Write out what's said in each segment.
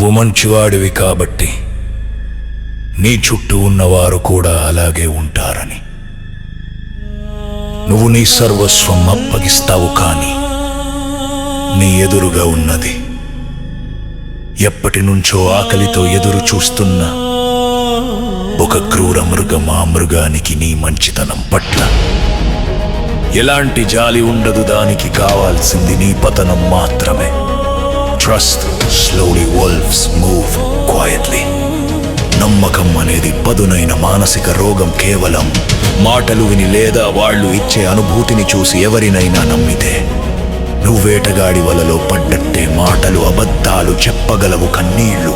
నువ్వు మంచివాడివి కాబట్టి నీ చుట్టూ ఉన్నవారు కూడా అలాగే ఉంటారని. నువ్వు నీ సర్వస్వం అప్పగిస్తావు, కానీ నీ ఎదురుగా ఉన్నది ఎప్పటి నుంచో ఆకలితో ఎదురు చూస్తున్న ఒక క్రూర మృగం. ఆ మృగానికి నీ మంచితనం పట్ల ఎలాంటి జాలి ఉండదు. దానికి కావాల్సింది నీ పతనం మాత్రమే. Trust slowly wolves move quietly. నమ్మకం అనేది పదునైన మానసిక రోగం. కేవలం మాటలు విని లేదా వాళ్ళు ఇచ్చే అనుభూతిని చూసి ఎవరినైనా నమ్మితే నువ్వు వేటగాడి వలలో పడ్డట్టే. మాటలు అబద్ధాలు చెప్పగలవు, కన్నీళ్లు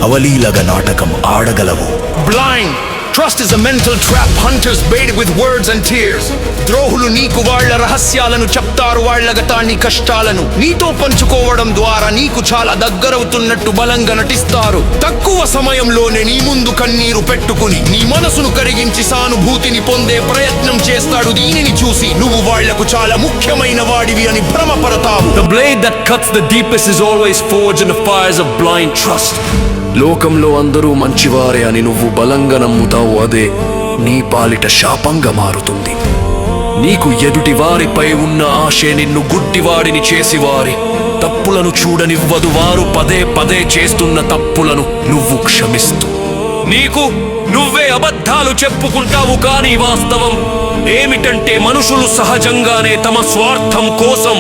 అవలీలగా నాటకం ఆడగలవు. Blind. Trust is a mental trap. Hunters bait with words and tears. ద్రోహులు నీకు వాళ్ళ రహస్యాలను చెప్తారు, వాళ్ళ గతాన్ని కష్టాలను నీతో పంచుకోవడం ద్వారా నీకు చాలా దగ్గరవుతున్నట్టు బలంగా నటిస్తారు. తక్కువ సమయంలోనే నీ ముందు కన్నీరు పెట్టుకుని నీ మనసును కరిగించి సానుభూతిని పొందే ప్రయత్నం చేస్తాడు. దీనిని చూసి నువ్వు వాళ్లకు చాలా ముఖ్యమైన వాడివి అని భ్రమపడతావు. The blade that cuts the deepest is always forged in the fires of blind trust. లోకంలో అందరూ మంచివారే అని నువ్వు బలంగా నమ్ముతావు. అదే నీ పాలిట శాపంగా మారుతుంది. నీకు ఎదుటి వారిపై ఉన్న ఆశే నిన్ను గుడ్డివాడిని చేసి వారి తప్పులను చూడనివ్వదు. వారు పదే పదే చేస్తున్న తప్పులను నువ్వు క్షమిస్తూ నీకు నువ్వే అబద్ధాలు చెప్పుకుంటావు. కానీ వాస్తవం ఏమిటంటే మనుషులు సహజంగానే తమ స్వార్థం కోసం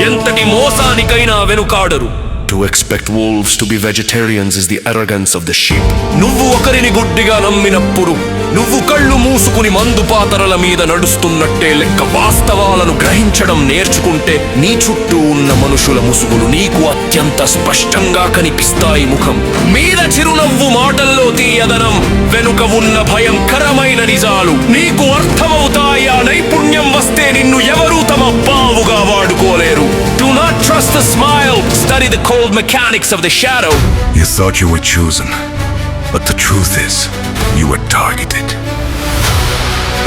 ఎంతటి మోసానికైనా వెనుకాడరు. To expect wolves to be vegetarians is the arrogance of the sheep. నువ్వు ఒకరిని గుడ్డిగా నమ్మినప్పుడు నువ్వు కళ్ళు మూసుకుని మందు పాతరల మీద నడుస్తున్నట్టే లెక్క. వాస్తవాలను గ్రహించడం నేర్చుకుంటే నీ చుట్టూ ఉన్న మనుషుల ముసుగులు నీకు అత్యంత స్పష్టంగా కనిపిస్తాయి. ముఖం మీద చిరునవ్వు, మాటల్లో తీయదనం, వెనుక ఉన్న భయంకరమైన నిజాలు నీకు అర్థమవుతాయి. ఆ నైపుణ్యం వస్తే నిన్ను ఎవరూ తమ బావుగా వాడుకోలేరు. Do not trust the smile. Study the cold mechanics of the shadow. You thought you were chosen, but the truth is, you were targeted.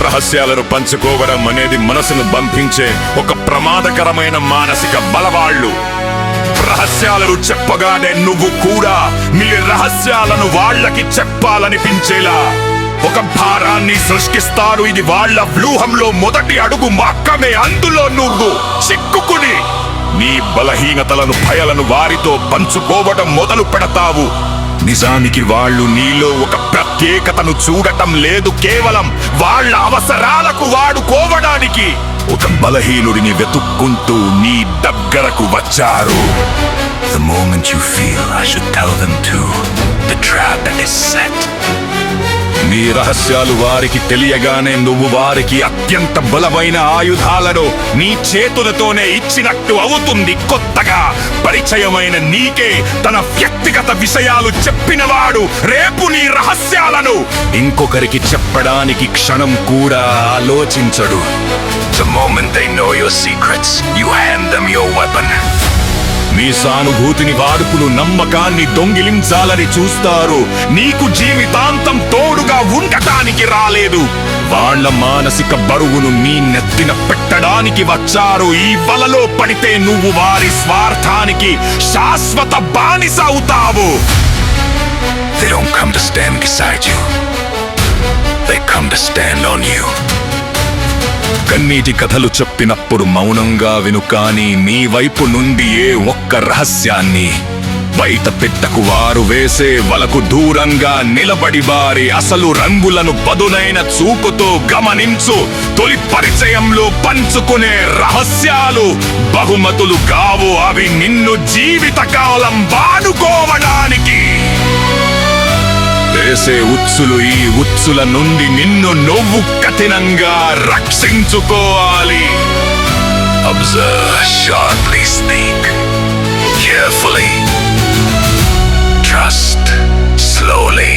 రహస్యాలను పంచుకోవడం అనేది మనసును బంధించే ఒక ప్రమాదకరమైన మానసిక బలవాళ్ళు. రహస్యాలను చెప్పగానే నువ్వు కూడా నీ రహస్యాలను వాళ్ళకి చెప్పాలనిపించేలా ఒక భారాన్ని సృష్టిస్తారు. ఇది వాళ్ళ వ్యూహంలో మొదటి అడుగు మాత్రమే. అందులో నువ్వు చిక్కుకుని నీ బలహీనతలను, భయాలను వారితో పంచుకోవడం మొదలు పెడతావు. నిజానికి వాళ్ళు నీలో ఒక ప్రత్యేకతను చూడటం లేదు, కేవలం వాళ్ళ అవసరాలకు వాడుకోవడానికి ఒక బలహీనుడిని వెతుక్కుంటూ నీ దగ్గరకు వచ్చారు. The moment you feel I should tell them to, the trap that is set. నీ రహస్యాలు వారికి తెలియగానే నువ్వు వారికి అత్యంత బలమైన ఆయుధాలను నీ చేతులతోనే ఇచ్చినట్టు అవుతుంది. కొత్తగా పరిచయమైన నీకే తన వ్యక్తిగత విషయాలు చెప్పినవాడు రేపు నీ రహస్యాలను ఇంకొకరికి చెప్పడానికి క్షణం కూడా ఆలోచించడు. The moment they know your secrets, you hand them your weapon. నీ సానుభూతిని వాడుకులు నమ్మకాన్ని దొంగిలించాలని చూస్తారు. నీకు జీవితాంతం తోడుగా ఉండటానికి రాలేదు. వాళ్ళ మానసిక బరువును నీ నెత్తిన పెట్టడానికి వచ్చారు. ఈ వలలో పడితే నువ్వు వారి స్వార్థానికి శాశ్వత బానిస అవుతావు. They don't come to stand beside you. They come to stand on you. కన్నీటి కథలు చెప్పినప్పుడు మౌనంగా విను, కానీ నీ వైపు నుండి ఏ ఒక్క రహస్యాన్ని బయట పెట్టకు. వారు వేసే వలకు దూరంగా నిలబడి వారి అసలు రంగులను పదునైన చూపుతో గమనించు. తొలి పరిచయంలో పంచుకునే రహస్యాలు బహుమతులు కావు. అవి నిన్ను జీవితకాలం వాడుకోవడానికి వేసే ఉచ్చులు. ఈ ఉచ్చుల నుండి నిన్ను నువ్వు కఠినంగా రక్షించుకోవాలి. Observe sharply, snake. Carefully. Trust slowly.